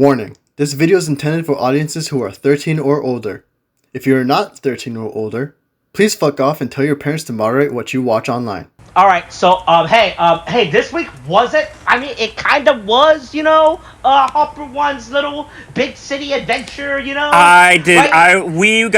Warning, this video is intended for audiences who are 13 or older. If you are not 13 or older, please fuck off and tell your parents to moderate what you watch online. Alright, so, hey, this week wasn't, it kind of was, Hopper One's little big city adventure, We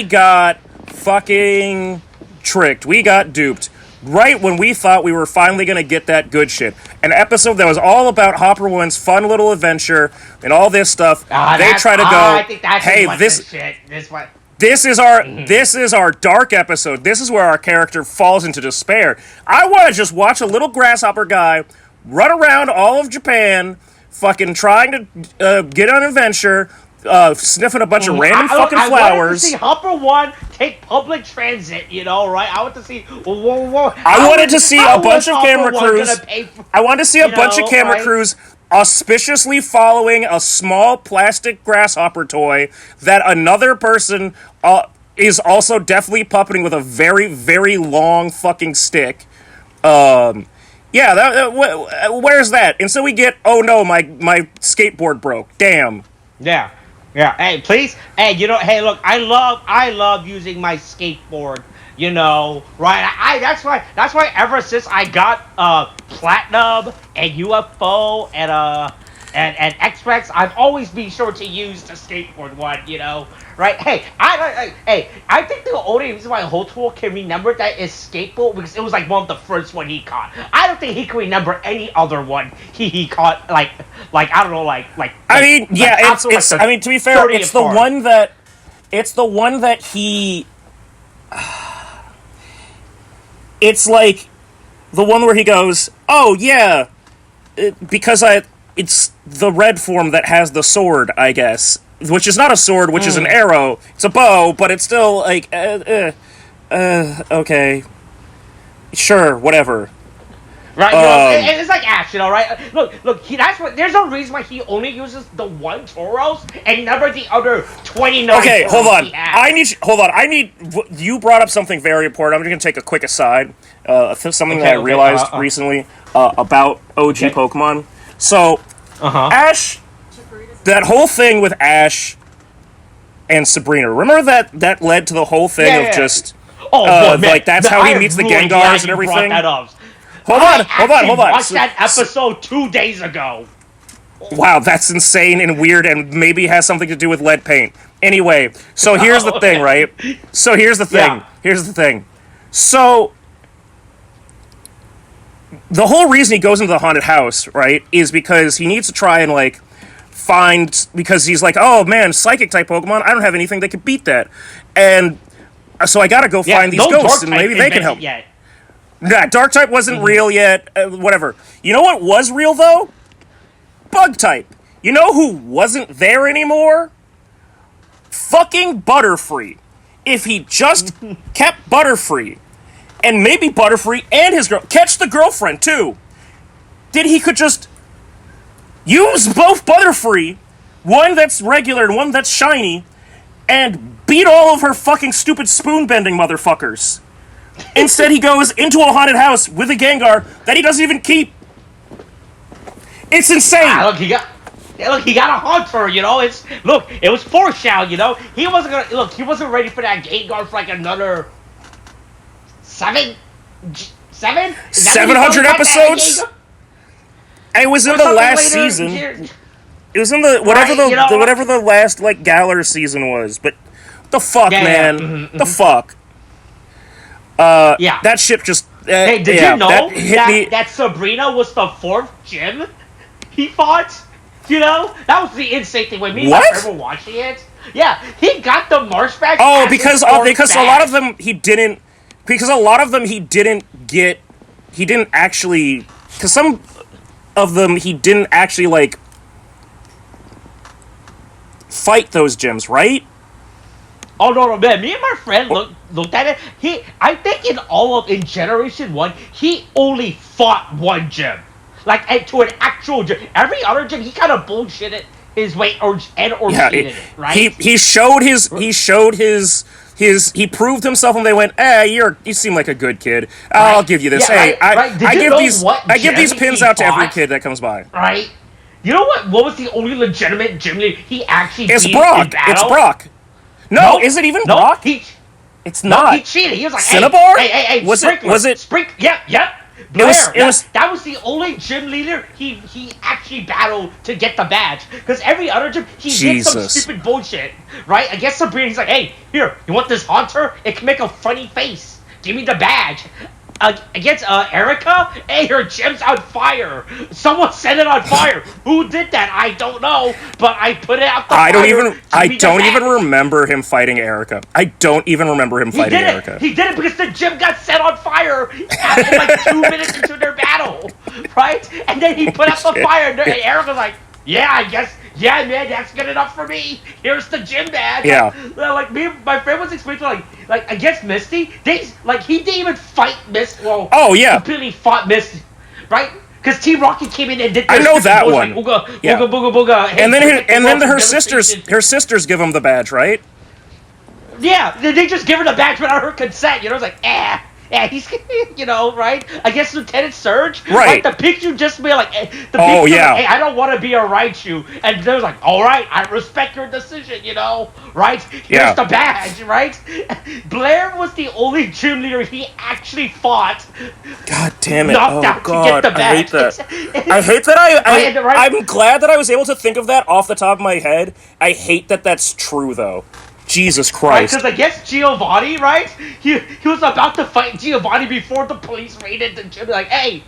got fucking tricked. We got duped. Right when we thought we were finally going to get that good shit. An episode that was all about Hopper One's fun little adventure and all this stuff. They try to go, I think that's hey, this is our dark episode. This is where our character falls into despair. I want to just watch a little grasshopper guy run around all of Japan, fucking trying to get on an adventure, sniffing a bunch of random fucking flowers. I wanted to see Hopper One take public transit, right? I want to see. I wanted to see a bunch of camera crews. I wanted to see a bunch of camera crews auspiciously following a small plastic grasshopper toy that another person is also definitely puppeting with a very, very long fucking stick. Where's that? And so we get, oh no, my skateboard broke. Damn. Yeah. Hey, please. Hey, hey, look, I love using my skateboard. Right? That's why ever since I got Platinum and UFO and X-Rex, I've always been sure to use the skateboard one. Right? Hey, I think the only reason why Hotool can remember that is skateboard because it was like one of the first one he caught. I don't think he can remember any other one he caught. Like I don't know, to be fair, it's the one that he. It's like the one where he goes, oh yeah, it's the red form that has the sword, I guess. Which is not a sword, which is an arrow. It's a bow, but it's still like, okay. Sure, whatever. Right, and it's like Ash, right? Look, there's a reason why he only uses the one Tauros and never the other 29. Okay, hold on. You brought up something very important. I'm just going to take a quick aside. Something that I realized recently about OG Pokemon. So, Ash, that whole thing with Ash and Sabrina, remember that led to the whole thing of just, that's how he meets the Gengars and everything? Hold on. I watched that episode 2 days ago. Wow, that's insane and weird and maybe has something to do with lead paint. Anyway, so here's the thing, right? So here's the thing. So, the whole reason he goes into the haunted house, right, is because he needs to try and, because he's like, oh man, psychic type Pokemon, I don't have anything that could beat that. And so I gotta go find these ghosts and maybe they can help. Nah, Dark type wasn't real yet. Whatever. You know what was real, though? Bug type. You know who wasn't there anymore? Fucking Butterfree. If he just kept Butterfree, and maybe Butterfree and his girl, catch the girlfriend, too. He could just use both Butterfree, one that's regular and one that's shiny, and beat all of her fucking stupid spoon-bending motherfuckers. Instead, he goes into a haunted house with a Gengar that he doesn't even keep. It's insane. He got a hunter, it was foreshadowed, He wasn't ready for that Gengar for another 700 episodes? And it was in the last season. It was in the whatever the last Galar season was. But the fuck, man, the fuck. That ship just. Hey, did you know that Sabrina was the 4th gym he fought? That was the insane thing when me and my friend were watching it. Yeah, he got the Marshback. Oh, because a lot of them he didn't. Because a lot of them he didn't get. He didn't actually. Because some of them he didn't actually fight those gyms, right? Oh no, man! Me and my friend looked at it. I think in Generation 1, he only fought one gym, to an actual gym. Every other gym, he kind of bullshitted his way cheated it, right? He proved himself, and they went, you seem like a good kid. I'll give you this. I give these pins out to every kid that comes by. Right? You know what? What was the only legitimate gym leader he actually It's beat Brock. in battle? It's Brock. No, Nope. is it even Nope. Brock? It's not. He cheated. He was like, Cinnabar? hey, Was it? Yep. Blair. It was. That was the only gym leader he actually battled to get the badge. Because every other gym, he did some stupid bullshit, right? Against Sabrina, he's like, hey, here, you want this haunter? It can make a funny face. Give me the badge. Against Erica, hey, her gym's on fire. Someone set it on fire. Who did that? I don't know, but I put it out the fire. I don't even remember him fighting Erica. I don't even remember him fighting Erica. He did it because the gym got set on fire after like 2 minutes into their battle, right? And then he put out the fire, and Erica's like, yeah, I guess. Yeah, man, that's good enough for me. Here's the gym badge. Yeah. Like me, my friend was explaining like against Misty. He didn't even fight Misty. Well, oh yeah, completely fought Misty, right? Because Team Rocket came in and did. I know that one. Like, ooga booga booga. And then her sisters give him the badge, right? Yeah, they just give her the badge without her consent. You know, it's like he's, you know, right? I guess Lieutenant Surge, right? Like the Pikachu just be like, yeah. Hey, I don't want to be a Raichu, and they're like, all right, I respect your decision, you know, right? Here's the badge, right? Blair was the only gym leader he actually fought. God damn it! Knocked out to get the badge. I hate that. I'm glad that I was able to think of that off the top of my head. I hate that that's true though. Jesus Christ. Because against Giovanni, right? He was about to fight Giovanni before the police raided the gym. Like, hey,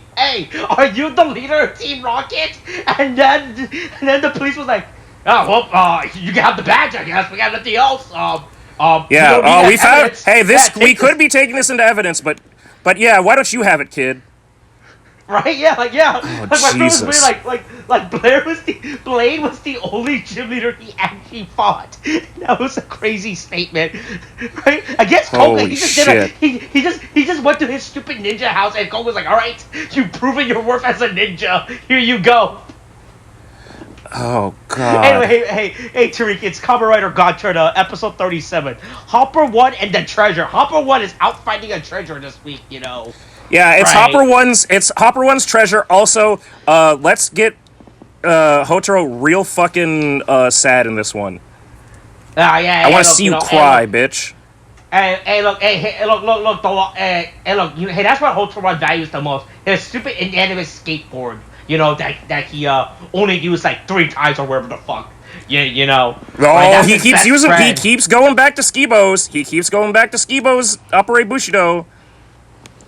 are you the leader of Team Rocket? And then the police was like, oh, well, you can have the badge, I guess. We got nothing else. Yeah, we found. Hey, we could be taking this into evidence, but yeah, why don't you have it, kid? Right? Yeah, like Oh, like my Jesus. friend was like Blade was the only gym leader he actually fought. That was a crazy statement, right? Against Koga, he just shit. he just went to his stupid ninja house, and Koga was like, "All right, you've proven your worth as a ninja. Here you go." Oh God. Anyway, hey, Tariq, it's Kamen Rider Gotchard, episode 37. Hopper 1 and the treasure. Hopper 1 is out finding a treasure this week, you know. Yeah, it's right. Hopper 1's treasure. Also, let's get Hotaro real fucking sad in this one. Yeah. I want to see you cry, bitch. Hey, look, hey, that's what Hotaro values the most. His stupid inanimate skateboard. You know, that he only used like 3 times or whatever the fuck. You know. Oh, right, he keeps going back to Skibos. He keeps going back to Skibos, Operate Bushido.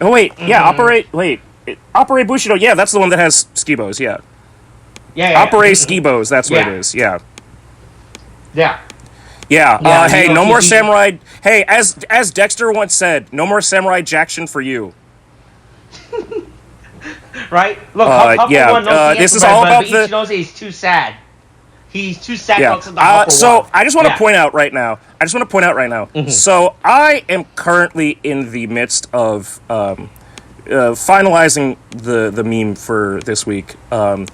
Oh, wait, yeah, Operate Bushido, yeah, that's the one that has Skibos, yeah. Yeah. Operate Skibos, that's what it is, yeah. Yeah. Yeah, hey, no more Samurai... Hey, as Dexter once said, no more Samurai Jackson for you. Right? Look, this is all about the... knows he's too sad. He's too sad. Yeah. So I just want to point out right now. Mm-hmm. So I am currently in the midst of finalizing the meme for this week. I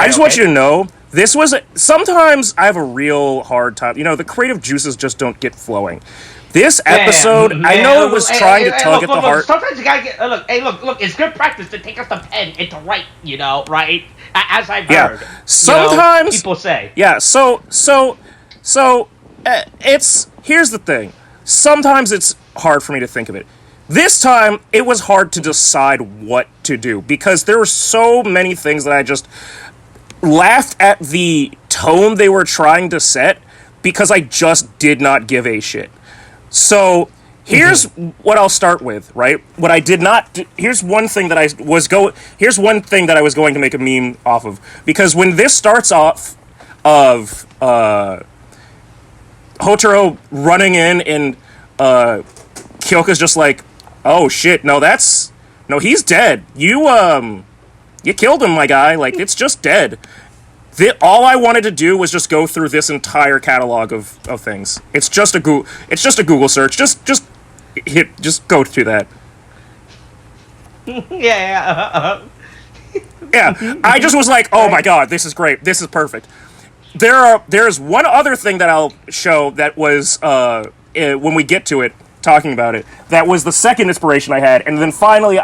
just want you to know this was sometimes I have a real hard time. You know, the creative juices just don't get flowing. This episode, I know it was trying to tug at the heart. Sometimes you gotta get look. It's good practice to take up the pen and to write. You know, right? As I've heard. Sometimes people say. Yeah. So it's here's the thing. Sometimes it's hard for me to think of it. This time, it was hard to decide what to do because there were so many things that I just laughed at the tone they were trying to set because I just did not give a shit. So here's what I'll start with, right? What I did not do, here's one thing that I was going to make a meme off of, because when this starts off of Hotaro running in and Kyoka's just like, "Oh shit, no, he's dead. You killed him, my guy. Like, it's just dead." All I wanted to do was just go through this entire catalog of things. It's just a Google search. Just go through that. Yeah. Yeah, I just was like, "Oh my god, this is great. This is perfect." There's one other thing that I'll show that was when we get to it. talking about it. That was the second inspiration I had, and then finally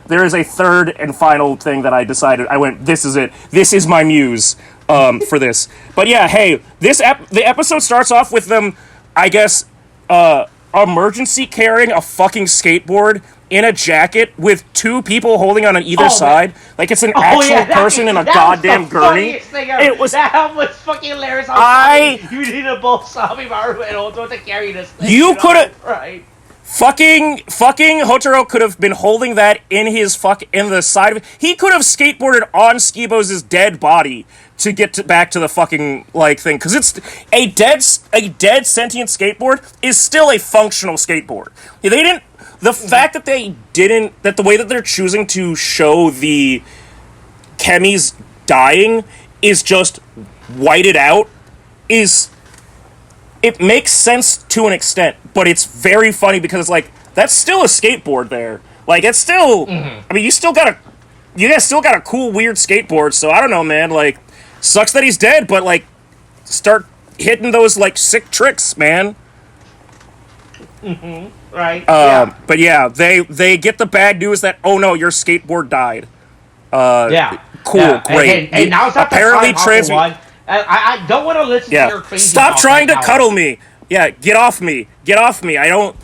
there is a third and final thing that I decided. I went, this is it. This is my muse for this. But yeah, hey, the episode starts off with them, I guess, emergency carrying a fucking skateboard in a jacket with two people holding on either side. Like it's an actual person in a goddamn gurney. That was fucking hilarious. You need a both Sami Maru and Hoto to carry this thing. You could have... Right. Fucking Hotaro could have been holding that in the side of it. He could have skateboarded on Skibo's dead body to get back to the fucking thing, because it's a dead sentient skateboard is still a functional skateboard. The fact that the way that they're choosing to show the Kemi's dying is just white it out it makes sense to an extent, but it's very funny because it's that's still a skateboard there. It's still, I mean, you guys still got a cool, weird skateboard, so I don't know, man, sucks that he's dead, but, start hitting those, sick tricks, man. Right. But yeah, they get the bad news that, oh no, your skateboard died. Cool, great. And now it's not apparently one. I don't want to listen to your crazy Stop trying to cuddle me. Yeah, get off me. Get off me. I don't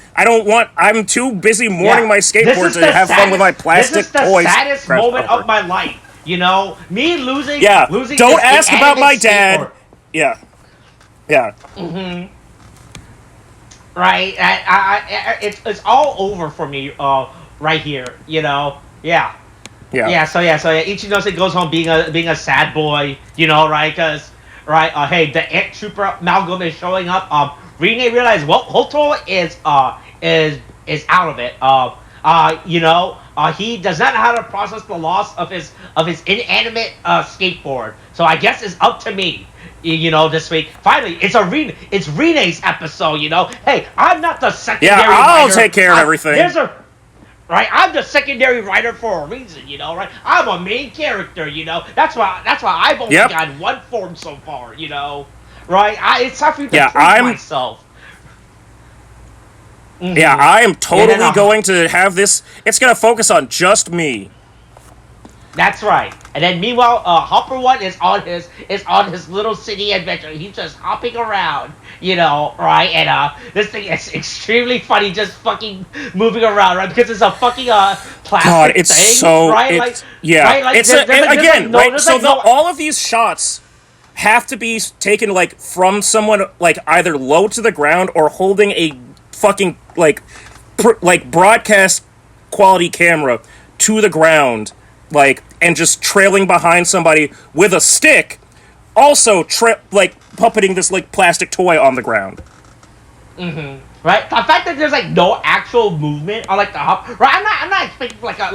want... I'm too busy mourning my skateboard to have fun with my plastic toys. This is the saddest moment of my life. You know? Me losing... losing don't ask about my dad. Skateboard. Yeah. Right? It's all over for me right here. You know? Yeah. So Ichinose goes home being a sad boy, you know, right? Because, hey, the Ant Trooper Malcolm is showing up. Rine realizes, well, Hotaro is out of it. He does not know how to process the loss of his inanimate skateboard. So I guess it's up to me, this week. Finally, it's Rine's episode, you know. Hey, I'm not the secondary writer. I'll take care of everything. Right, I'm the secondary writer for a reason, you know. Right, I'm a main character, you know. That's why I've only gotten one form so far, you know. Right, it's time for me to prove myself. Yeah, I am totally going to have this. It's going to focus on just me. That's right. And then meanwhile, Hopper One is on his little city adventure. He's just hopping around, you know, right? And this thing is extremely funny, just fucking moving around, right? Because it's a fucking plastic it's thing, so right? All of these shots have to be taken from someone either low to the ground or holding a fucking broadcast quality camera to the ground. And just trailing behind somebody with a stick, also puppeting this plastic toy on the ground. Right, the fact that there's no actual movement on the hop. Right, I'm not expecting like a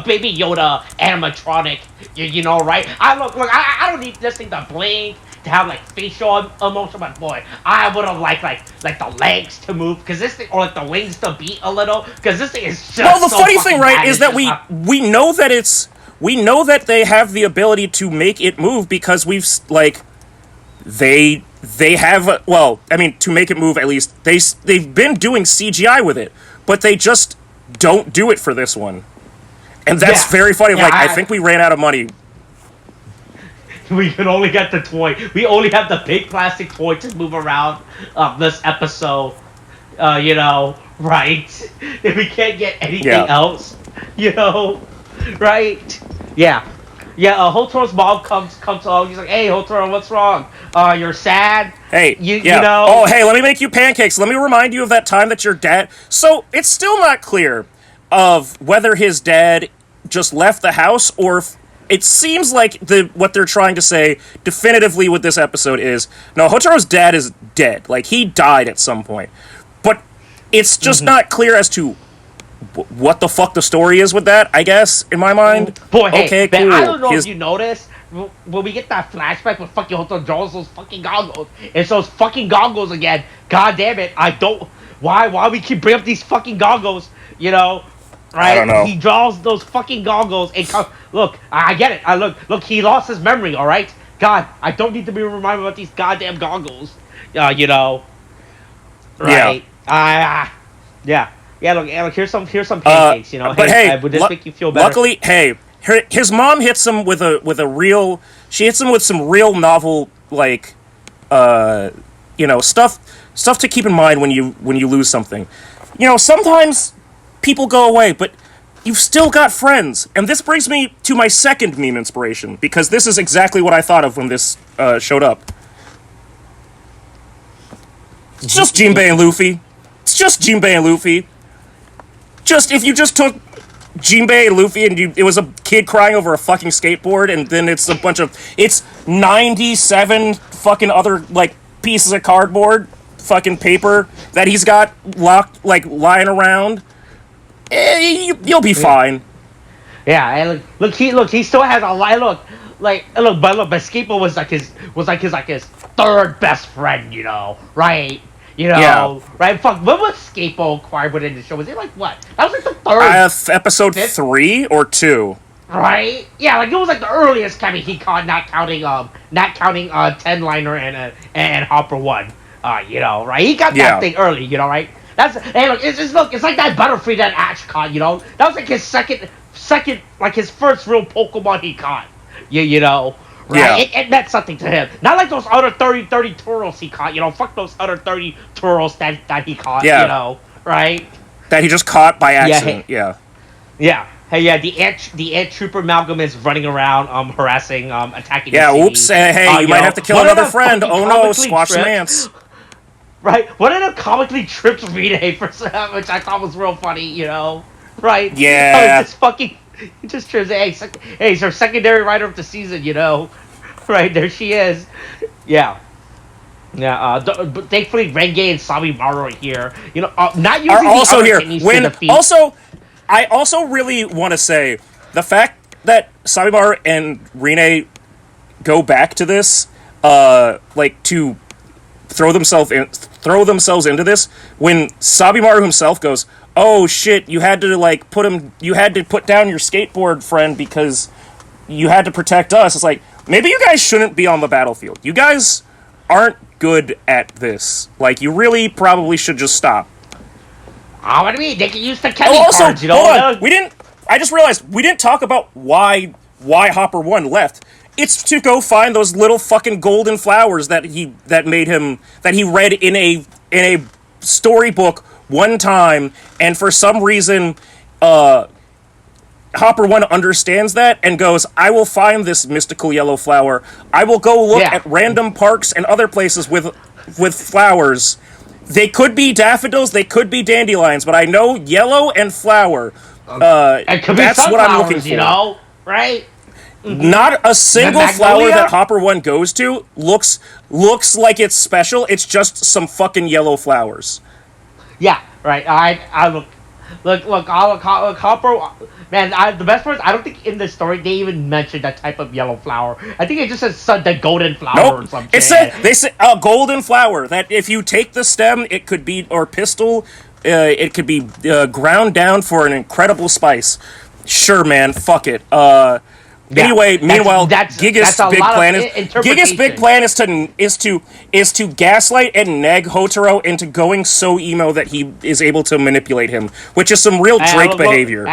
Baby Yoda animatronic. You know, right? I don't need this thing to blink, to have facial emotion, but boy, I would have liked the legs to move, because this thing, or the wings to beat a little, because this thing is just the funny thing, right, is that we know that we know that they have the ability to make it move, because we've they have to make it move, at least they've been doing CGI with it, but they just don't do it for this one, and that's very funny. I think we ran out of money. We can only get the toy. We only have the big plastic toy to move around this episode. You know, right? If we can't get anything else, you know, right? Yeah. Hotaro's mom comes along. He's like, "Hey, Hotaro, what's wrong? You're sad? Hey, you know? Oh, hey, let me make you pancakes. Let me remind you of that time that your dad." So it's still not clear of whether his dad just left the house, or if it seems like what they're trying to say definitively with this episode is, no, Hotaro's dad is dead. He died at some point. But it's just not clear as to what the fuck the story is with that, I guess, in my mind. Boy, hey, okay, cool. I don't know if you noticed, when we get that flashback with fucking Hotaro draws those fucking goggles, it's those fucking goggles again. God damn it, why we keep bringing up these fucking goggles, you know? Right? I don't know. He draws those fucking goggles and look, I get it. Look, he lost his memory, alright? God, I don't need to be reminded about these goddamn goggles. You know. right? Yeah. Yeah, look, here's some pancakes, you know. But Hey, hey, would this make you feel better? luckily, hey, his mom hits him with a real. She hits him with some real novel, like, stuff to keep in mind when you lose something. You know, sometimes people go away, but you've still got friends. And this brings me to my second meme inspiration, because this is exactly what I thought of when this showed up. It's just Jinbei and Luffy. It's just Jinbei and Luffy. Just, if you just took Jinbei and Luffy and it was a kid crying over a fucking skateboard, and then it's a bunch of, it's 97 fucking other, like, pieces of cardboard, fucking paper that he's got locked, like, lying around, you'll be fine. Yeah, and look, he still has a lot. But Skateboard was like his third best friend, you know, right? You know, Yeah. right? Fuck, when was Skateboard acquired within the show? Was it like what? That was like the third, Episode fifth? 3 or 2. Right? Yeah, like it was like the earliest Kamen he caught, not counting 10-liner and Hopper 1. You know, right? He got that thing early, you know, right? It's like that Butterfree that Ash caught, you know. That was like his second, like his first real Pokemon he caught. You know, right? Yeah. It meant something to him. Not like those other 30 Turos he caught, you know. Fuck those other 30 Turos that he caught, you know, right? That he just caught by accident. Yeah. Hey, yeah, the ant trooper Amalgam is running around, harassing, attacking. Yeah, the city. oops, hey, you might have to kill another friend. Oh no, squash some ants. Right, one of them comically trips Rita for some, which I thought was real funny, you know? Right? Yeah. He just trips, hey, he's her secondary rider of the season, you know? Right, there she is. Yeah. Yeah, but thankfully Renge and Sabimaru are here. You know, not using Are also the here. other kidneys to defeat. I also really want to say the fact that Sabimaru and Rine go back to this, like to throw themselves into this, when Sabimaru himself goes, "Oh shit, you had to put down your skateboard friend because you had to protect us." It's like, maybe you guys shouldn't be on the battlefield. You guys aren't good at this. Like, you really probably should just stop. Oh, what do you mean? They can use the Kenny cards, you know? Hold on. I just realized we didn't talk about why Hopper 1 left. It's to go find those little fucking golden flowers that he read in a storybook one time, and for some reason Hopper 1 understands that and goes, "I will find this mystical yellow flower. I will go look at random parks and other places with flowers. They could be daffodils, they could be dandelions, but I know yellow and flower. That's what I'm looking for." You know, right? Not a single flower that Hopper 1 goes to looks like it's special. It's just some fucking yellow flowers. Yeah, right. I look, Hopper. Man, the best part is I don't think in the story they even mentioned that type of yellow flower. I think it just says the golden flower or something. They said a golden flower, that if you take the stem, it could be, or pistil, it could be ground down for an incredible spice. Sure, man, fuck it. Anyway, meanwhile, Giga's big plan is to gaslight and nag Hotaro into going so emo that he is able to manipulate him, which is some real Drake behavior.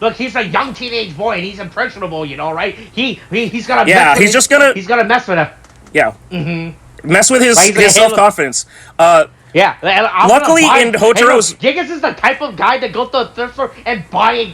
Look, he's a young teenage boy and he's impressionable, you know, right? He's gonna he's gonna mess with him. Yeah. Mm-hmm. Mess with his self-confidence. Luckily, in Hotaro's... Gigas is the type of guy that goes to a thrift store and buy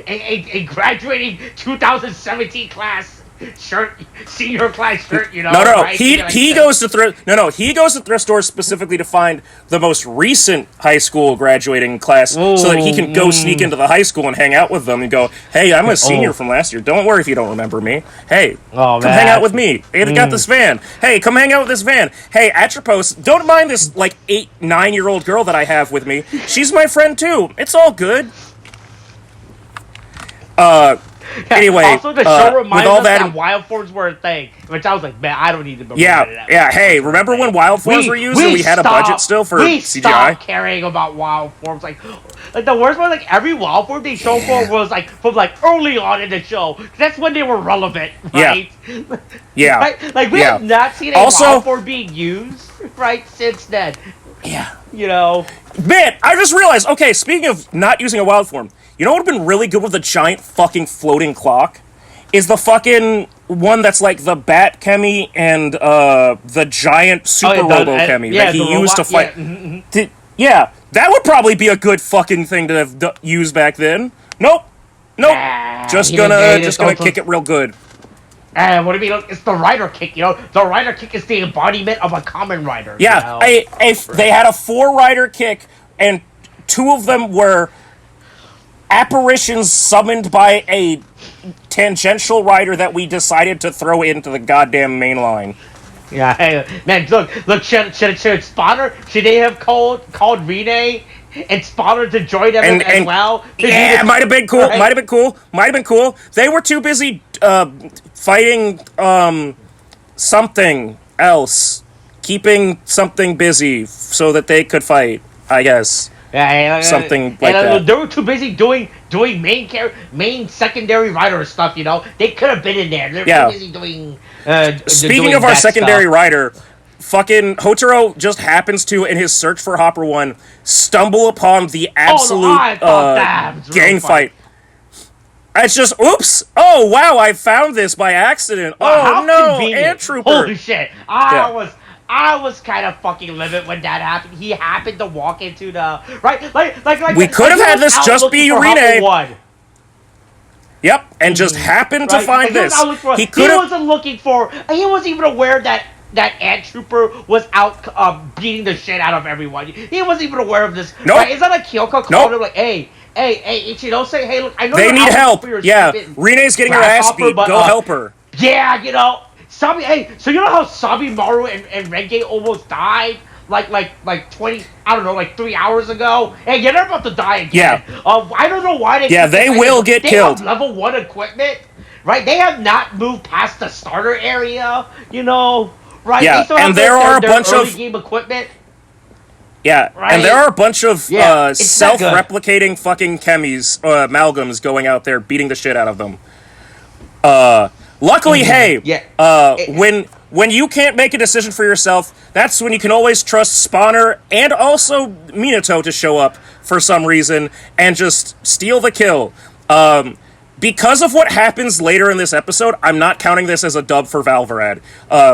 a graduating 2017 class shirt, senior class shirt, you know. No, right? he goes to thrift stores specifically to find the most recent high school graduating class, so that he can go sneak into the high school and hang out with them and go, "Hey, I'm a senior from last year. Don't worry if you don't remember me. Hey, come hang out with me. I got this van. Hey, come hang out with this van. Hey, Atropos, don't mind this like 8-9-year-old girl that I have with me. She's my friend too. It's all good." Anyway, also the show reminds us that wild forms were a thing, which I was like, man, I don't need to remember that. Yeah. Hey, remember when wild forms were used and we had a budget still for CGI? Stopped caring about wild forms. Like the worst one, like every wild form they show for was like from like early on in the show. That's when they were relevant, right? Yeah. Right? Like we have not seen a wild form being used, right, since then. Yeah. You know? Man, I just realized, okay, speaking of not using a wild form, you know what would have been really good with a giant fucking floating clock? Is the fucking one that's like the Bat Chemi and the giant Super Robo Chemi that he used to fight. Yeah, that would probably be a good fucking thing to have used back then. Nope. Just gonna kick it real good. And what do you mean? It's the rider kick, you know? The rider kick is the embodiment of a Kamen Rider. Yeah, they had a 4-rider kick, and 2 of them were apparitions summoned by a tangential rider that we decided to throw into the goddamn main line. Yeah, hey, man, look, should Spawner, should they have called Rene and Spawner to join them as well? Yeah, might have been cool, right? Might have been cool. They were too busy fighting something else, keeping something busy so that they could fight, I guess. Yeah, something like that. They were too busy doing main secondary rider stuff, you know? They could have been in there. They're too busy doing... Speaking of our secondary rider, fucking Hotaro just happens to, in his search for Hopper 1, stumble upon the absolute gang fight. It's just, oops! Oh, wow, I found this by accident. Oh, no, Ant Trooper! Holy shit! I was kind of fucking livid when that happened. He happened to walk into the... Right? Like we could have had this just be Rene. Yep, and just happened to find this. He wasn't looking for... He wasn't even aware that Ant Trooper was out beating the shit out of everyone. He wasn't even aware of this. Nope. Right? Is that like Kyoko called him like, hey, Ichiro, hey, look, I know they need help. Yeah, Rene's getting her ass beat. Go help her. Yeah, you know... Sabi, hey, so you know how Sabimaru and Renge almost died? Like 20, I don't know, like 3 hours ago? Hey, they're about to die again. Yeah. I don't know why they... Yeah, they will get killed. They have level 1 equipment, right? They have not moved past the starter area, you know? Right? Yeah, and there are a bunch of... game equipment. Yeah, right? And there are a bunch of self-replicating fucking chemis, amalgams going out there beating the shit out of them. Luckily, when you can't make a decision for yourself, that's when you can always trust Spawner and also Minato to show up for some reason and just steal the kill. Because of what happens later in this episode, I'm not counting this as a dub for Valvarad.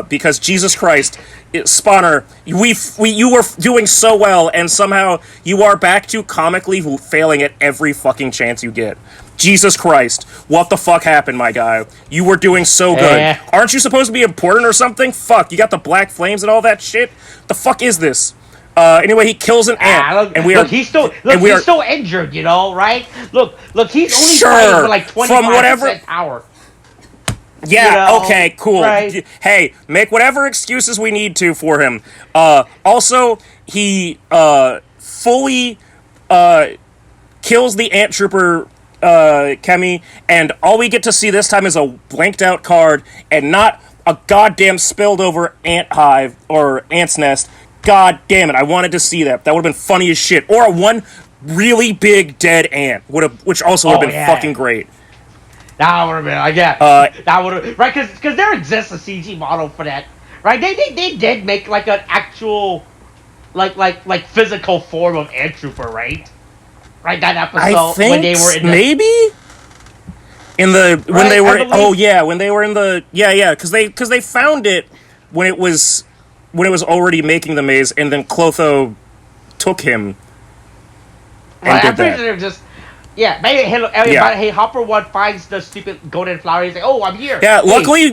Because Jesus Christ, Spawner, you were doing so well, and somehow you are back to comically failing at every fucking chance you get. Jesus Christ, what the fuck happened, my guy? You were doing so good. Aren't you supposed to be important or something? Fuck, you got the black flames and all that shit? The fuck is this? Anyway, he kills an ant, he's still injured, you know, right? Look, he's only playing for like 25% power. Yeah, you know, okay, cool. Right? Hey, make whatever excuses we need to for him. Also, he fully kills the Ant Trooper Chemi, and all we get to see this time is a blanked out card and not a goddamn spilled over ant hive or ant's nest. God damn it, I wanted to see that. That would have been funny as shit. Or one really big dead ant, which also would have been fucking great. That would have been, that would have, right, because there exists a CG model for that, right? They did make like an actual, like physical form of Ant Trooper, right? Right, that episode I think when they were in when they were in the because they found it when it was already making the maze, and then Clotho took him and did that. They're just hey, Hopper 1 finds the stupid golden flower. He's like, oh, I'm here. Yeah, luckily,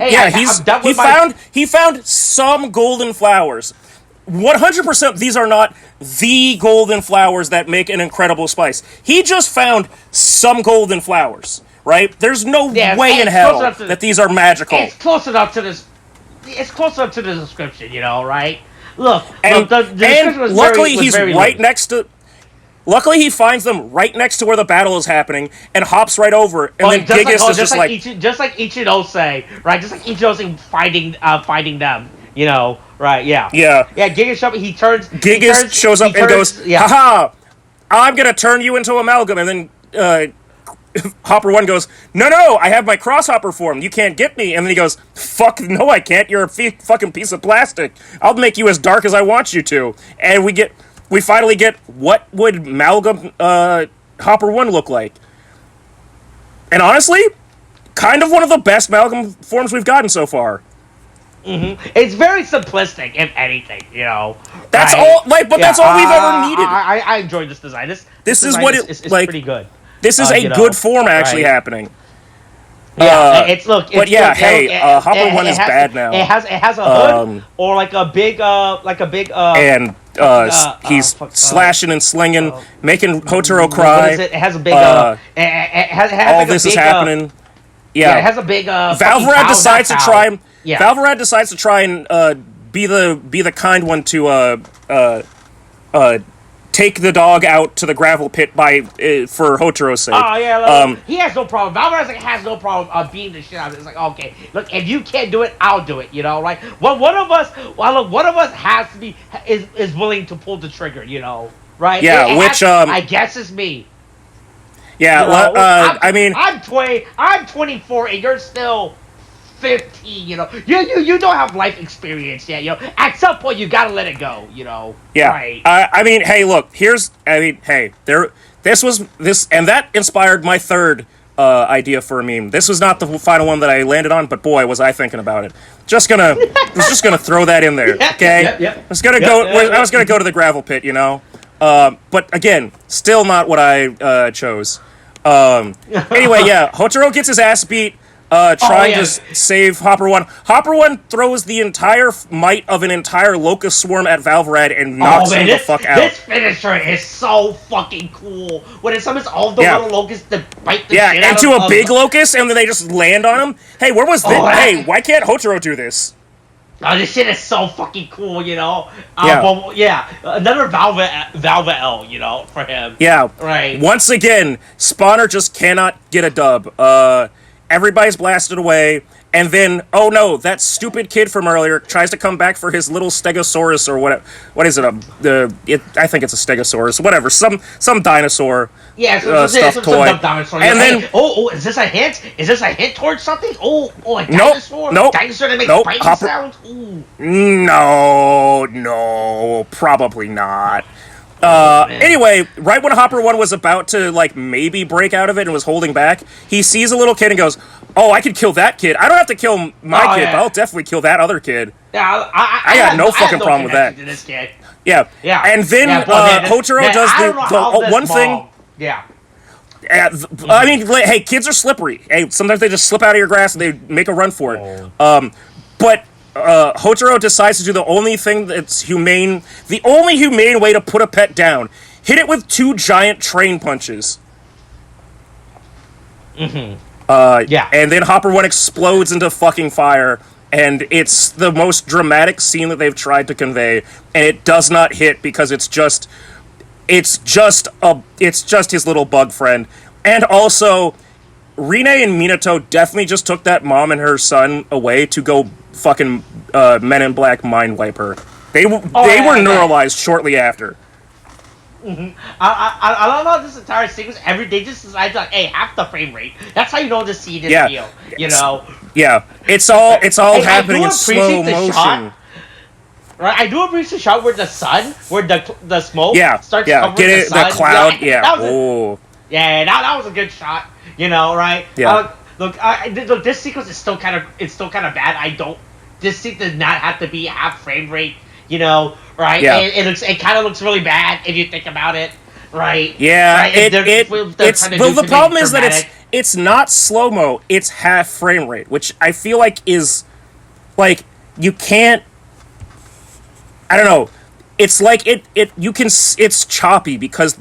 he found some golden flowers. 100% these are not the golden flowers that make an incredible spice. He just found some golden flowers, right? There's no way in hell that these are magical. It's close enough to this. It's close enough to the description, you know, right? Look, the description was luckily he's right next to. Luckily, he finds them right next to where the battle is happening and hops right over. And then Gigas is just like Ichido say, right? Just like Ichido say, finding them, you know, right? Yeah. Gigas shows up and goes, haha, I'm gonna turn you into amalgam, and then Hopper 1 goes, no, I have my crosshopper form, you can't get me. And then he goes, fuck, no I can't, you're a fucking piece of plastic. I'll make you as dark as I want you to. And we get we finally get what would Amalgam Hopper 1 look like. And honestly, kind of one of the best Amalgam forms we've gotten so far. It's very simplistic, if anything, you know. That's all, like, but that's all we've ever needed. I enjoyed this design. This is design what is like, pretty good. This is a good form actually happening. Yeah, Hopper 1 is bad now. It has a hood or like a big and he's slashing and slinging, making Hotaro cry. What is it? It has a big all like this a big, is happening. Yeah, it has a big. Valverad decides to try. Yeah. Valverad decides to try and be the kind one to take the dog out to the gravel pit for Hotaro's sake. Oh yeah, he has no problem. Valverad has no problem beating the shit out of it. It's like, okay, look, if you can't do it, I'll do it. You know, right? Well, one of us has to be is willing to pull the trigger. You know, right? Yeah, I guess it's me. Yeah, you know, I mean, I'm 20. I'm 24, and you're still 15. You know, you don't have life experience yet. You know, at some point you gotta let it go. You know. Yeah. Right. I mean, hey, look. This and that inspired my third idea for a meme. This was not the final one that I landed on, but boy, was I thinking about it. Was just gonna throw that in there. Okay. Yep. I was gonna go to the gravel pit. You know. But again, still not what I chose. Anyway, yeah, Hotaro gets his ass beat trying to save Hopper 1. Hopper 1 throws the entire might of an entire locust swarm at Valverad and knocks him the fuck out. This finisher is so fucking cool. When it summons all the little locusts to bite the shit out into a big locust, and then they just land on him. Hey, where was this? Hey, why can't Hotaro do this? Oh, this shit is so fucking cool, you know? Another Valva L, you know, for him. Yeah. Right. Once again, Spawner just cannot get a dub. Everybody's blasted away, and then, oh no, that stupid kid from earlier tries to come back for his little Stegosaurus, or what is it, I think it's a Stegosaurus, whatever, some dinosaur. Yeah, stuffed toy. Some dinosaur. And then, is this a hint? Is this a hint towards something? A dinosaur? Nope. Dinosaur that makes biting sounds? Ooh. No, probably not. Anyway, right when Hopper 1 was about to, like, maybe break out of it and was holding back, he sees a little kid and goes, oh, I could kill that kid. I don't have to kill my kid, but I'll definitely kill that other kid. Yeah, I got no fucking problem with that. To this kid. Yeah. And then Hotaro does the one thing. Yeah. I mean, hey, kids are slippery. Hey, sometimes they just slip out of your grasp and they make a run for it. But Hotaro decides to do the only thing that's humane, the only humane way to put a pet down. Hit it with 2 giant train punches. And then Hopper 1 explodes into fucking fire, and it's the most dramatic scene that they've tried to convey, and it does not hit because it's just his little bug friend. And also, Rine and Minato definitely just took that mom and her son away to go fucking Men in Black mind wipe her. They were neuralized shortly after. I don't know this entire sequence. They just decided like, hey, half the frame rate. That's how you know the scene is real. You know. Yeah, it's all happening in slow motion. Right, I do appreciate the shot where the sun, where the smoke starts covering the sun. The cloud. That was a good shot. You know, right? Yeah. Look, this sequence is still kind of bad. This scene does not have to be half frame rate. You know, right? Yeah. It kind of looks really bad if you think about it, right? Yeah. Right? The problem is that it's not slow mo. It's half frame rate, which I feel like is like you can't. I don't know. It's like it's choppy because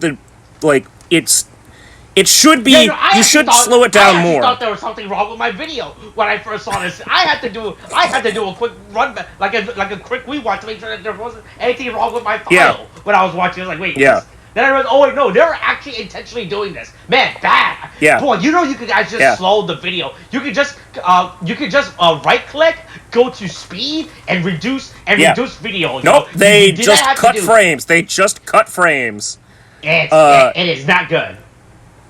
it should be. You should slow it down more. I thought there was something wrong with my video when I first saw this. I had to do a quick run, like a quick rewatch to make sure that there wasn't anything wrong with my file when I was watching. I was like, wait. Yeah. Then I realized, oh wait, no, they're actually intentionally doing this. Man, bad. Yeah. Boy, you could guys just slow the video. You could just right click, go to speed, and reduce video. Nope, they just cut frames. They just cut frames. It is not good.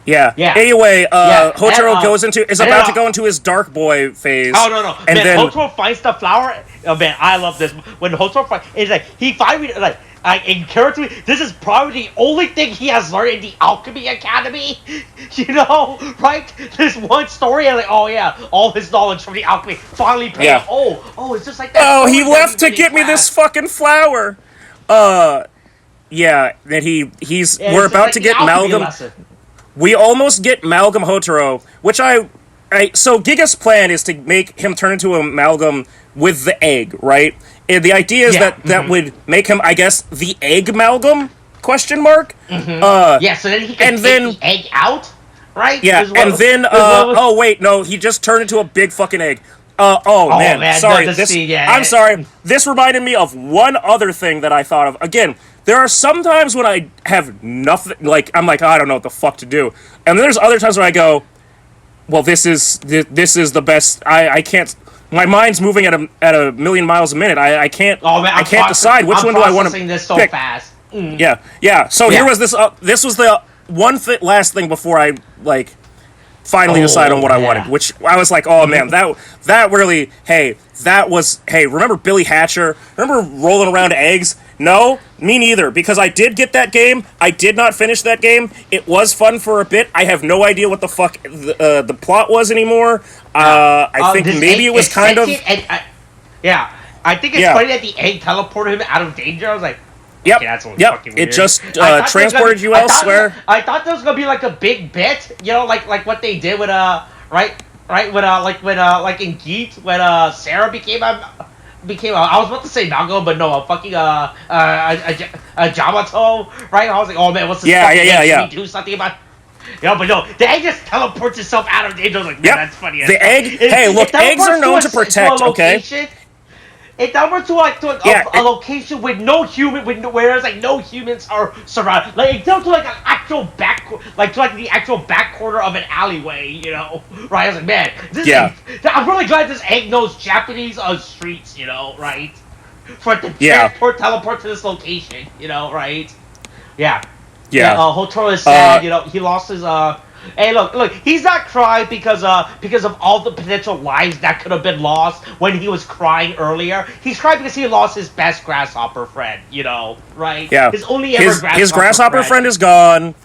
Yeah. Yeah. Anyway, Yeah. Hotaro And, is about to go into his dark boy phase. Oh no! And Man, then Hotaro finds the flower. Oh man, I love this. When Hotaro finds, it's like he finally in character. This is probably the only thing he has learned in the Alchemy Academy. You know, right? This one story, and like, oh yeah, all his knowledge from the alchemy finally paid. Yeah. Oh, it's just like that. oh, story he that left to read in get me this class. fucking flower. Yeah, that he's Yeah, we're it's just about like to the get alchemy Malgam. lesson. We almost get Malgam Hotaro, which so Giga's plan is to make him turn into a Malgam with the egg, right? And the idea is Yeah, that would make him, I guess, the egg Malgam? Question mark. Yeah, so then he can and take then- the egg out, right? Yeah, Is what- and then is what was- oh wait, no, he just turned into a big fucking egg. Man, man, sorry. the This scene, yeah. I'm sorry. This reminded me of one other thing that I thought of. Again, there are some times when I have nothing, like I'm like, I don't know what the fuck to do, and then there's other times where I go, well, this is the best. I can't. My mind's moving at a million miles a minute. I can't. Oh man, I can't decide which one do I want to processing this so pick. fast. Yeah. So Yeah. here was this. This was the last thing before I finally decide on what I yeah. wanted. Which I was like, oh man, that really. Remember Billy Hatcher? Remember rolling around eggs? No, me neither. Because I did get that game. I did not finish that game. It was fun for a bit. I have no idea what the fuck the plot was anymore. I think This maybe egg it was is kind of. sentient and, yeah, I think it's Yeah. funny that the egg teleported him out of danger. I was like, Yep. okay, that's fucking Yep. weird. It just I thought there was transported gonna you be- elsewhere. I thought there was gonna be like a big bit, you know, like what they did with right when in Geet when Sarah became I was about to say Malgo, but no, Jamato, right? I was like, oh man, what's this? Yeah. Should we do something about? But no, the egg just teleports itself out of danger. I was like, man, Yep. that's funny. The egg. Hey, look, eggs are known to protect. Okay. It teleports to Yeah, a location with no human, where there's like no humans are surrounded. Like it teleports to like an actual the actual back corner of an alleyway. You know, right? I was like, man, this Yeah. egg, I'm really glad this egg knows Japanese streets. You know, right? For it to Yeah. teleport to this location. You know, right? Yeah. Yeah. Hotaro is sad. He lost his. Hey, look. He's not crying because of all the potential lives that could have been lost when he was crying earlier. He's crying because he lost his best grasshopper friend. You know, right? Yeah. His only ever His grasshopper friend is gone.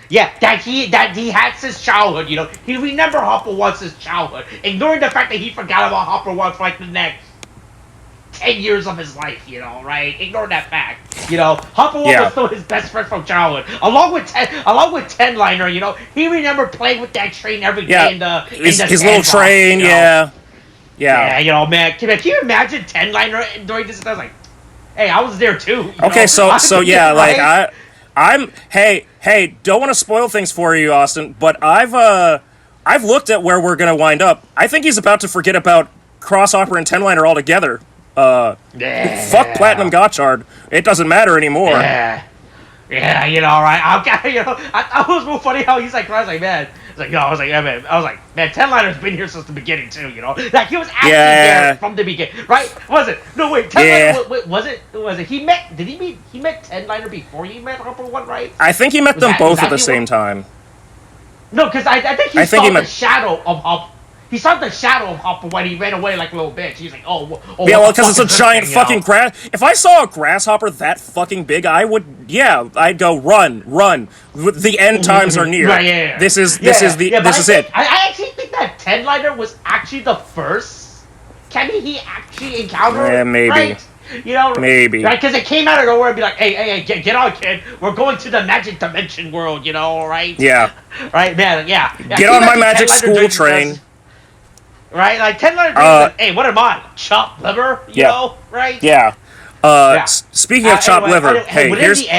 Yeah, that he had since childhood. You know, he remembered Hopper once his childhood, ignoring the fact that he forgot about Hopper once for like the next 10 years of his life, you know, right? Ignore that fact. You know, Hopper was still his best friend from childhood. Along with Ten Liner, you know, he remembered playing with that train every day in the his little sandbox, train, you know? yeah. Yeah, you know, man, can you imagine Ten Liner during this? I was like, hey, I was there too. Okay, know? so yeah, right? like I'm hey, don't want to spoil things for you, Austin, but I've looked at where we're gonna wind up. I think he's about to forget about Crosshopper and Ten Liner altogether. Fuck Platinum Gotchard. It doesn't matter anymore. Yeah, you know, right? I thought it was more funny how he's like, I was like, man, man, Ten Liner's been here since the beginning too, you know, like he was actually there from the beginning, right? Was it? No, wait, Ten Liner, was it? He met Ten Liner before he met Hopper One, right? I think he met them both at the same time. No, because I think he saw the shadow of Hopper. He saw the shadow of Hopper when he ran away like a little bitch. He's like, yeah, well, because it's a giant fucking grass. If I saw a grasshopper that fucking big, I'd go run. The end times are near. Right, yeah. This is it. I actually think that Ten Liner was actually the first Kenny he actually encountered. Yeah, maybe. Right? You know, maybe. Right, because it came out of nowhere and be like, hey, get on, kid. We're going to the magic dimension world, you know, right? Yeah. Right, man, yeah. Get on my magic school train. Right, like Ten Liner, like, hey, what am I? Chopped liver, you know, right? Yeah. Speaking of chopped liver, hey,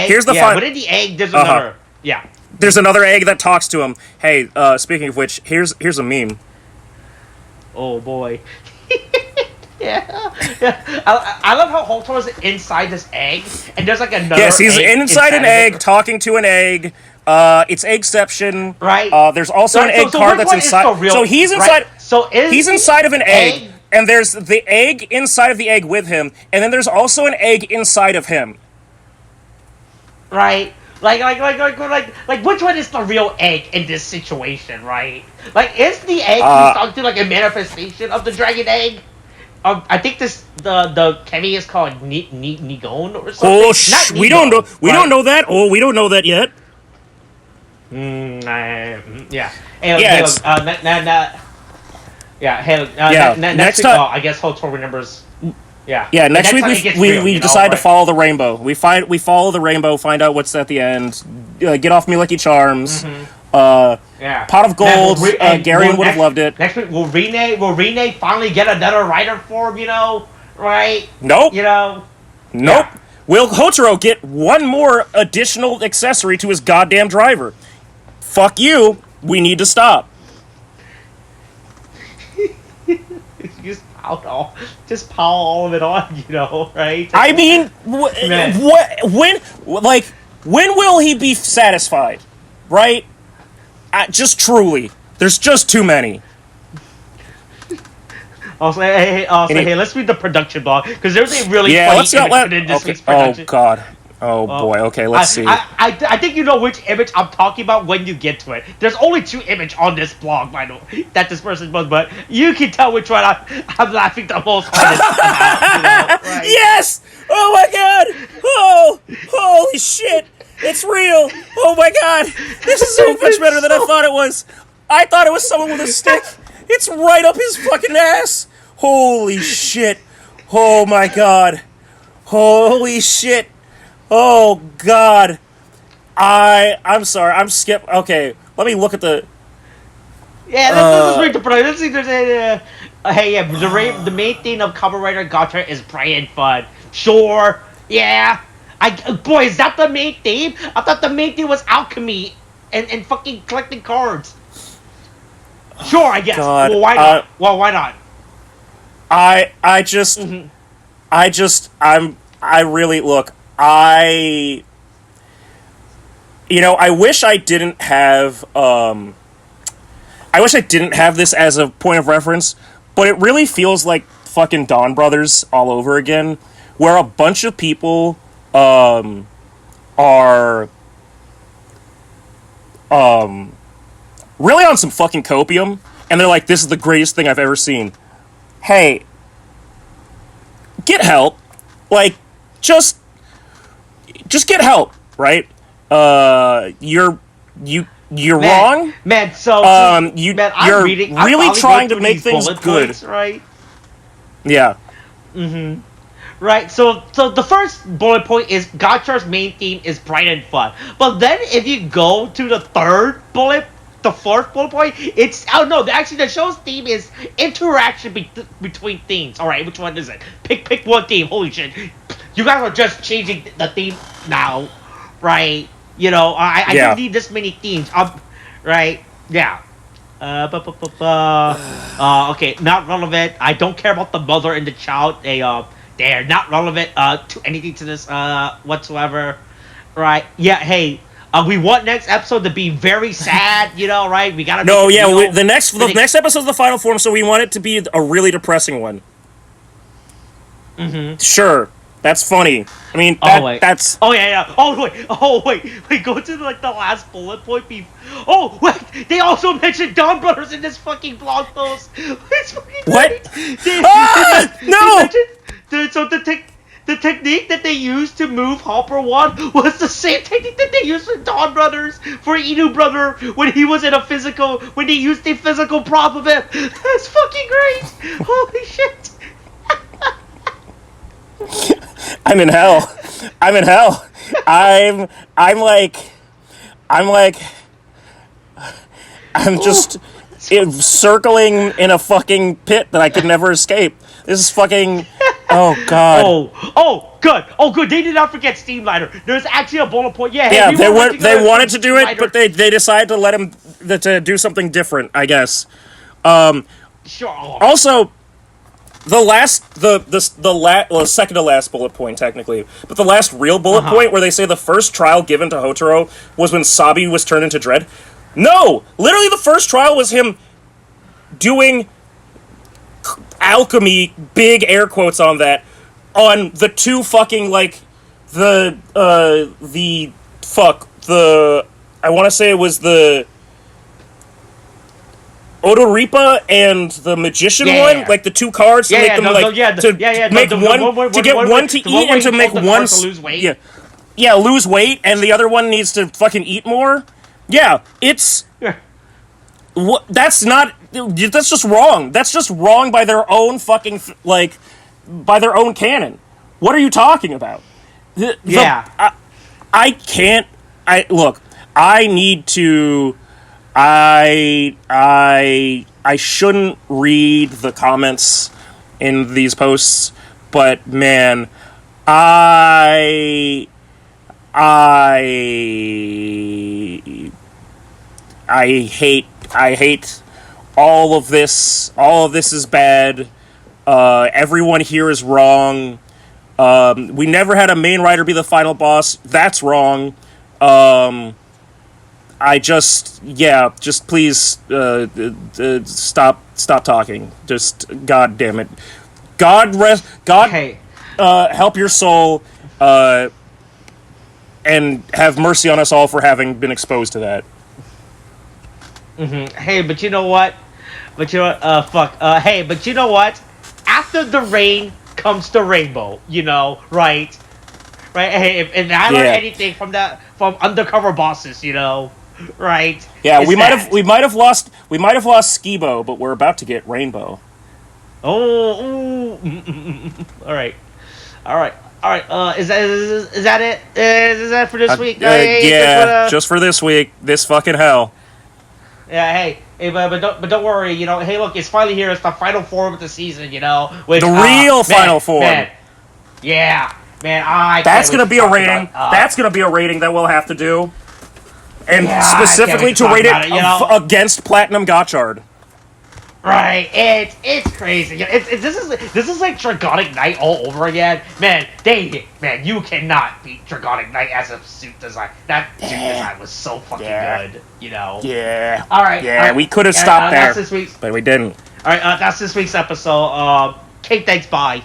here's the fun. Within the egg, there's another. Yeah. There's another egg that talks to him. Hey, speaking of which, here's a meme. Oh boy. Yeah. I love how Hotoro's inside this egg, and there's like another. Yes, he's egg inside an egg, talking to an egg. It's Eggception. Right. There's also an egg card that's inside. So he's inside. Right. So he's inside of an egg, and there's the egg inside of the egg with him, and then there's also an egg inside of him. Right. Like, which one is the real egg in this situation, right? Like, is the egg Uh, he's talking to like a manifestation of the dragon egg? I think the Kemi is called Nigon or something. Not we don't know. Nigon, We don't know that. Oh, we don't know that yet. Yeah. Hey, Yeah, hey, it's- yeah. Hey, Yeah, next next week, time- I guess Hotor remembers. Yeah. Yeah, next time it week gets we real, you know, decide to right? follow the rainbow. We follow the rainbow, find out what's at the end. Get off me, Lucky Charms. Yeah. Pot of Gold. And Garion would have loved it. Next week, will Rene finally get another writer form? You know, right? Nope. You know. Nope. Yeah. Will Hotaro get one more additional accessory to his goddamn driver? Fuck you. We need to stop. Just pile all of it on, you know, right? I mean, Man. when will he be satisfied? Right? Just truly. There's just too many. Hey, let's read the production blog because there's a really funny let's go. image in this Okay. week's production. Oh god. Oh boy. Okay, let's see. I think you know which image I'm talking about when you get to it. There's only 2 images on this blog, by the way, that this person posts, but you can tell which one I'm laughing the most hardest about. You know, right? Yes! Oh my god! Oh! Holy shit! It's real! Oh my god! This is so much better than I thought it was! I thought it was someone with a stick! It's right up his fucking ass! Holy shit! Oh my god! Holy shit! Oh god! I'm sorry, I'm skip. Okay, let me look at the. Yeah, let's read the production. Let's see if there's hey, yeah, the main theme of Kamen Rider Gotchard is bright and fun. Sure, yeah. Boy, is that the main theme? I thought the main theme was alchemy and fucking collecting cards. Sure, I guess. God, well, why not? Why not? I really look. I wish I didn't have. I wish I didn't have this as a point of reference, but it really feels like fucking Dawn Brothers all over again, where a bunch of people are really on some fucking copium, and they're like, "This is the greatest thing I've ever seen." Hey, get help! Like, just get help, right? You're wrong. Man, I'm really really trying to make things good. Points, right? Yeah. Right, so the first bullet point is Gotchard's main theme is bright and fun. But then if you go to the fourth bullet point, it's actually the show's theme is interaction between themes. All right, which one is it? Pick one theme. Holy shit, you guys are just changing the theme now, right? You know, I don't need this many themes. Right? Yeah. Okay, not relevant. I don't care about the mother and the child. They're not relevant to anything to this whatsoever. Right? Yeah. Hey. We want next episode to be very sad, you know, right? We gotta. The next episode is the final form, so we want it to be a really depressing one. Sure, that's funny. I mean, that's. Oh yeah. Oh wait. Go to the last bullet point. Oh wait, they also mentioned Dawn Brothers in this fucking blog post. It's fucking What? No. So the technique that they used to move Hopper 1 was the same technique that they used for Dawn Brothers for Inu Brother when he was when they used a physical prop of him. That's fucking great. Holy shit. I'm in hell. I'm just circling in a fucking pit that I could never escape. This is fucking. Oh god. Oh, good. They did not forget Steamliner. There's actually a bullet point. Yeah, they wanted to do it, but they decided to let him to do something different, I guess. Sure. Also, the second to last bullet point technically, but the last real bullet point where they say the first trial given to Hotaro was when Sabi was turned into Dread. No, literally the first trial was him doing alchemy, big air quotes on that, on the two fucking I want to say it was the Odoripa and the Magician one, like the two cards to make them to get one to eat and to make one lose weight. Yeah, lose weight, and the other one needs to fucking eat more. Yeah, it's that's just wrong. That's just wrong by their own fucking by their own canon. What are you talking about? I can't. Look. I need to. I shouldn't read the comments in these posts, but man, I hate all of this. All of this is bad. Everyone here is wrong. We never had a main writer be the final boss. That's wrong. Just please stop talking. Just God damn it. God help your soul and have mercy on us all for having been exposed to that. Mm-hmm. Hey, but you know what? But you know what? Hey, but you know what? After the rain comes the rainbow. You know, right? Right. Hey, and I learned anything from undercover bosses. You know. Right. Yeah, we might have lost Skibo, but we're about to get Rainbow. Oh. All right. Is that it? Is that for this week? Just for this week. This fucking hell. Yeah. Hey, but don't worry. You know. Hey, look, it's finally here. It's the final form of the season. You know, which, the real final form. Man, yeah, man. That's gonna be a rating. That's gonna be a rating that we'll have to do. And specifically to rate it against Platinum Gotchard. Right, it's crazy. This is like Dragonic Knight all over again. Man, you cannot beat Dragonic Knight as a suit design. That suit design was so fucking good, you know. Yeah. All right. Yeah, we could have stopped there, but we didn't. All right, that's this week's episode. Kate, thanks. Bye.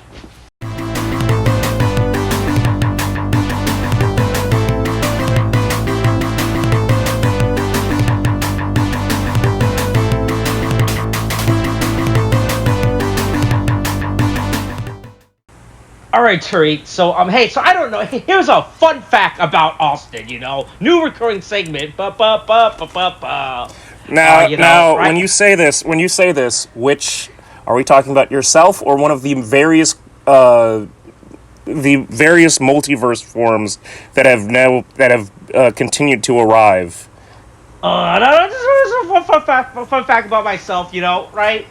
All right, Tariq. So I don't know. Here's a fun fact about Austin. You know, new recurring segment. Now, right? when you say this, which are we talking about? Yourself or one of the various multiverse forms that have continued to arrive? No, this is a fun fact about myself. You know, right?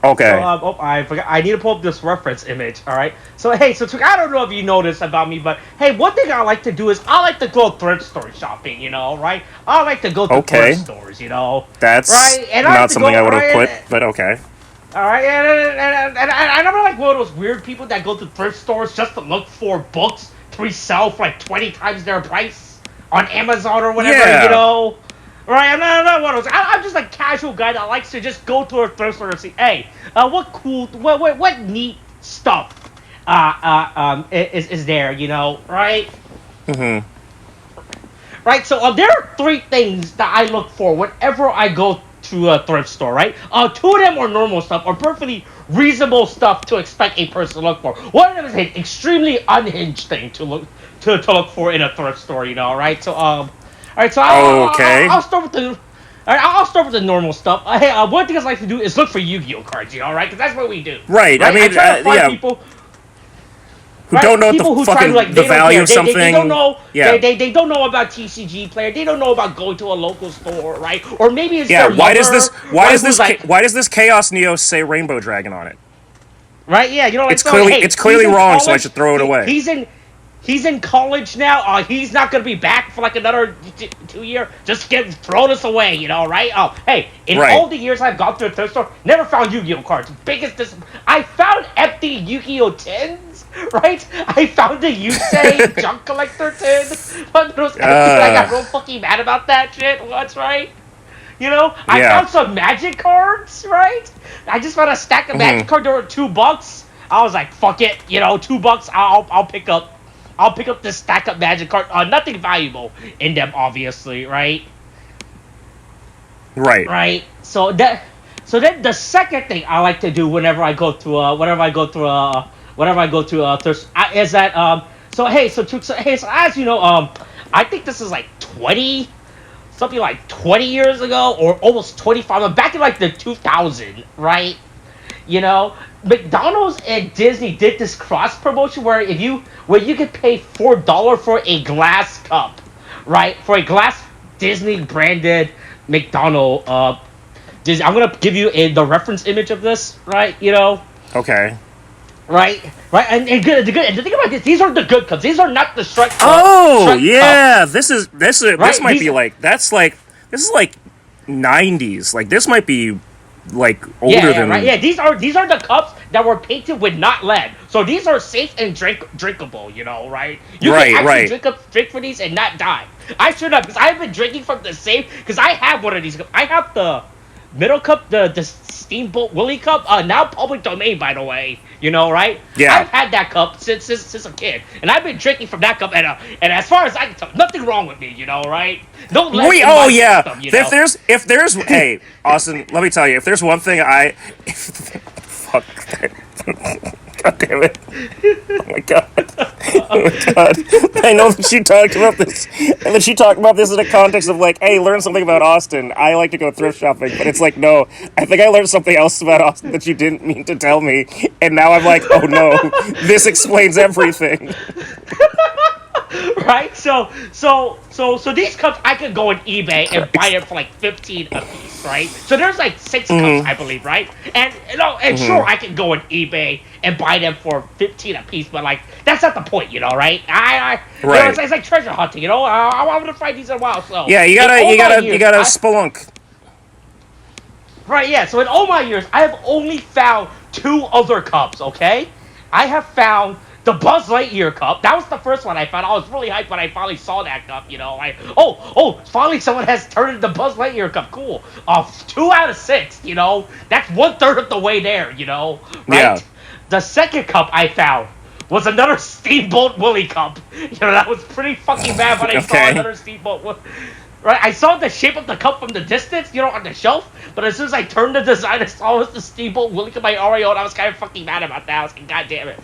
Okay. So, I forgot. I need to pull up this reference image. All right. So I don't know if you noticed about me, but hey, one thing I like to do is I like to go thrift store shopping. You know, right? I like to go to thrift stores. You know, that's right. And not something I would have put, but okay. All right, and I'm like one of those weird people that go to thrift stores just to look for books to resell for like 20 times their price on Amazon or whatever. Yeah. You know. Right, I'm not one of those. I'm just a casual guy that likes to just go to a thrift store and see, hey, what neat stuff is there, you know, right? Mm-hmm. Right, so there are three things that I look for whenever I go to a thrift store, right? Two of them are normal stuff, or perfectly reasonable stuff to expect a person to look for. One of them is an extremely unhinged thing to look for in a thrift store, you know, right? So, all right, so I'll start with the. I'll start with the normal stuff. Hey, one thing I like to do is look for Yu-Gi-Oh cards, you know, right? Because that's what we do. Right. I mean, people who don't know what the fucking the value of something. They don't know. Yeah. They don't know about TCG player. They don't know about going to a local store, right? Or maybe it's their why lover, why does this Chaos Neo say Rainbow Dragon on it? Right. Yeah. You know, it's clearly wrong, so I should throw it away. He's in college now. He's not going to be back for like another 2 years. Just throw this away, you know, right? Hey, in all the years I've gone to a thrift store, never found Yu-Gi-Oh cards. I found empty Yu-Gi-Oh tins, right? I found the Yusei junk collector tin. One of those I got real fucking mad about that shit once, right? You know, I found some Magic cards, right? I just found a stack of Magic cards. They were $2. I was like, fuck it, you know, $2. I'll pick up I'll pick up this stack of magic cards. Nothing valuable in them, obviously, right? Right. Right. So then the second thing I like to do whenever I go through is that so hey so as you know I think this is like 20 years ago or almost 25 back in like the 2000, right? You know, McDonald's and Disney did this cross promotion where you could pay $4 for a glass cup, right? For a glass Disney branded McDonald Disney. I'm gonna give you the reference image of this, right? You know. Okay. Right, and good. And the thing about this, these are the good cups. These are not the Shrek. Oh Shrek yeah, cups. this Right? might be like this is like 90s. Like this might be like older than right. Yeah, these are the cups that were painted with not lead, so these are safe and drinkable. You know, right? You can actually drink for these and not die. I should have, because I've been drinking from the same. Because I have one of these. I have the middle cup, the Steamboat Willie cup. Now public domain, by the way. You know, right? Yeah. I've had that cup since a kid, and I've been drinking from that cup. And as far as I can tell, nothing wrong with me. You know, right? Don't let me system, you know? If there's hey Austin, let me tell you, if there's one thing fuck. God damn it. Oh my god. Oh my god. I know that she talked about this, and that she talked about this in the context of like, hey, learn something about Austin. I like to go thrift shopping, but it's like, no, I think I learned something else about Austin that you didn't mean to tell me, and now I'm like, oh no, this explains everything. Right? So these cups I could go on eBay and buy them for like 15 a piece, right? So there's like 6 cups, I believe, right? And sure I can go on eBay and buy them for 15 a piece, but like that's not the point, you know, right? Right. You know, it's like treasure hunting, you know. I want to find these in a while, so Yeah, you gotta spelunk. Right, yeah. So in all my years, I have only found 2 other cups. Okay, I have found the Buzz Lightyear cup. That was the first one I found. I was really hyped when I finally saw that cup. You know, like finally someone has turned into the Buzz Lightyear cup. Cool. 2 out of 6. You know, that's 1/3 of the way there. You know, right? Yeah. The second cup I found was another Steamboat Willie cup. You know, that was pretty fucking bad when I saw another Steamboat Willie. Right, I saw the shape of the cup from the distance, you know, on the shelf, but as soon as I turned the design, I saw it was the Steamboat Willie cup by Oreo, and I was kind of fucking mad about that. I was like, god damn it.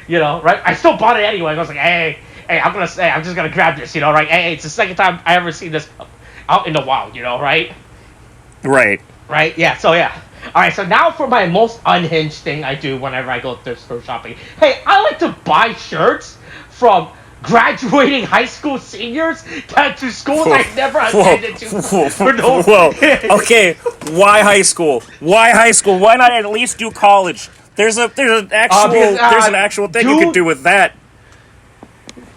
You know, right? I still bought it anyway. I was like, hey, I'm just gonna grab this, you know, right? Hey, it's the second time I ever seen this out in the wild, you know, right? Right. Right, yeah, so yeah. Alright, so now for my most unhinged thing I do whenever I go thrift store shopping. Hey, I like to buy shirts from graduating high school seniors to schools I never attended to. Okay, why high school? Why high school? Why not at least do college? There's an actual thing you can do with that.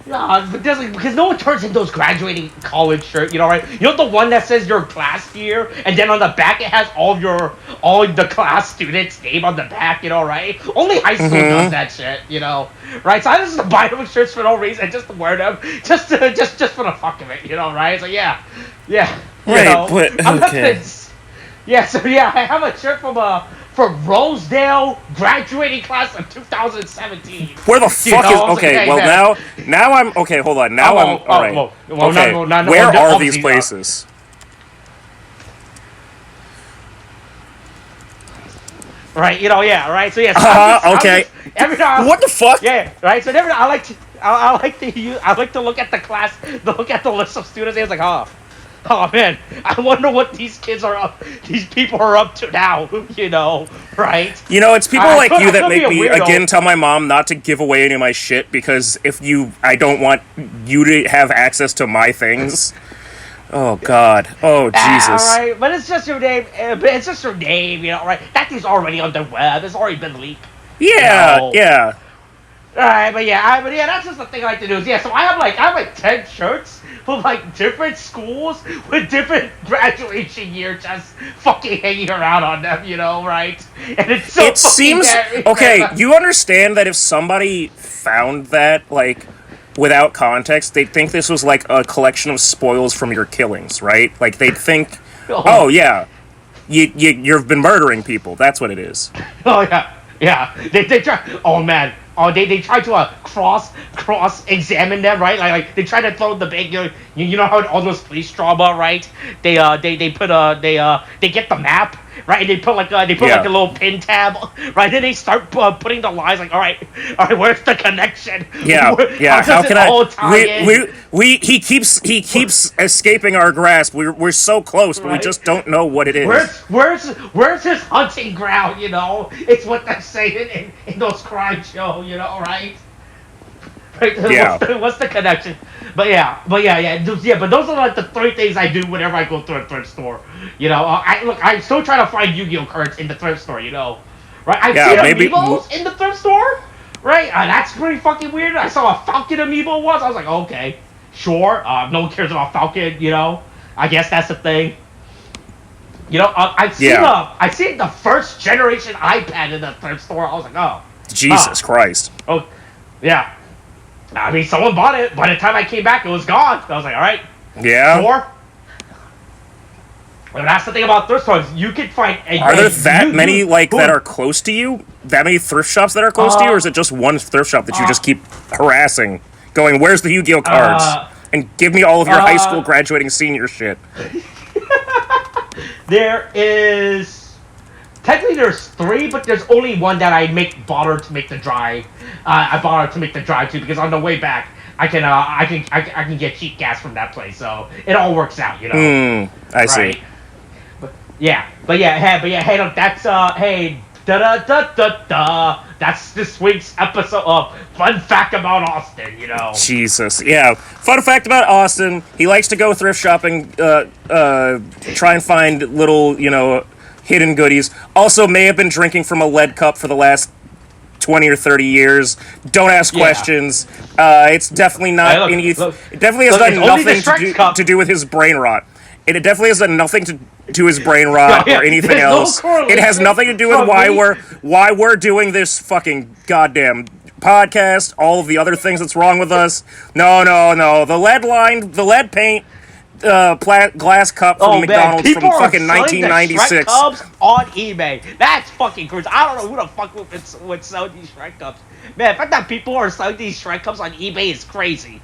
Because no one turns in those graduating college shirts, you know, right? You know the one that says your class year, and then on the back it has all the class students' name on the back, you know, right? Only high school does that shit, you know, right? So I just buy them shirts for no reason, just to wear them, just for the fuck of it, you know, right? So yeah, Right, know, but okay. I have a shirt from Rosedale graduating class of 2017. Where the fuck is okay? Well, now I'm okay. Hold on. Now I'm all right. Okay. Where are these places? Right. You know. Yeah. Right. So yeah. So okay. Every time. What the fuck? Yeah. Right. So every time I like to look at the class, look at the list of students. And it's like, oh man, I wonder what these people are up to now, you know, right? You know, it's people like you that make me, again, tell my mom not to give away any of my shit, because I don't want you to have access to my things. Oh, God. Oh, Jesus. Alright, but it's just your name, you know, right? That thing's already on the web, it's already been leaked. Yeah, you know? yeah. Alright, but yeah, that's just the thing I like to do. So I have like 10 shirts from like different schools with different graduation year just fucking hanging around on them, you know, right? And it seems okay. You understand that if somebody found that, like, without context, they'd think this was like a collection of spoils from your killings, right? Like they'd think, oh yeah, you've been murdering people. That's what it is. Oh yeah. Yeah, they try. Oh man, they try to cross examine them, right? Like they try to throw the big, you know how in all those police drama, right? They put they get the map, right? And they put like a little pin tab, right? Then they start putting the lines like, all right, where's the connection? Yeah, yeah. How can all tie in? He keeps escaping our grasp. We're so close, but we just don't know what it is. Where's his hunting ground? You know, it's what they're saying in those crime shows. You know, right? Right. Yeah. What's the connection? But those are like the three things I do whenever I go through a thrift store. You know, I'm still trying to find Yu-Gi-Oh cards in the thrift store. You know, right? I've seen amiibos in the thrift store. Right? That's pretty fucking weird. I saw a Falcon amiibo once. I was like, okay, sure. No one cares about Falcon. You know, I guess that's the thing. You know, I've seen the first generation iPad in the thrift store. I was like, oh, Jesus Christ. Oh, yeah. I mean, someone bought it. By the time I came back, it was gone. I was like, all right. Yeah. Sure. Well, that's the thing about thrift stores. You can find. Are there that many that are close to you? That many thrift shops that are close to you, or is it just one thrift shop that you just keep harassing, going, "Where's the Yu-Gi-Oh cards?" And give me all of your high school graduating senior shit. There is. Technically, there's 3, but there's only one that I bother to make the drive. I bother to make the drive to because on the way back, I can get cheap gas from that place, so it all works out, you know. I see. But hey, look, that's that's this week's episode of Fun Fact About Austin, you know. Jesus, yeah. Fun fact about Austin: he likes to go thrift shopping, try and find little, hidden goodies. Also, may have been drinking from a lead cup for the last 20 or 30 years. Don't ask questions. It's definitely not. It definitely has done nothing to do with his brain rot. It definitely has done nothing to do his brain rot or anything else. It has nothing to do with why we're doing this fucking goddamn podcast. All of the other things that's wrong with us. No. The lead paint. Glass cup from McDonald's from fucking 1996. Cups on eBay. That's fucking crazy. I don't know who the fuck would sell these Shrek cups. Man, the fact that people are selling these Shrek cups on eBay is crazy.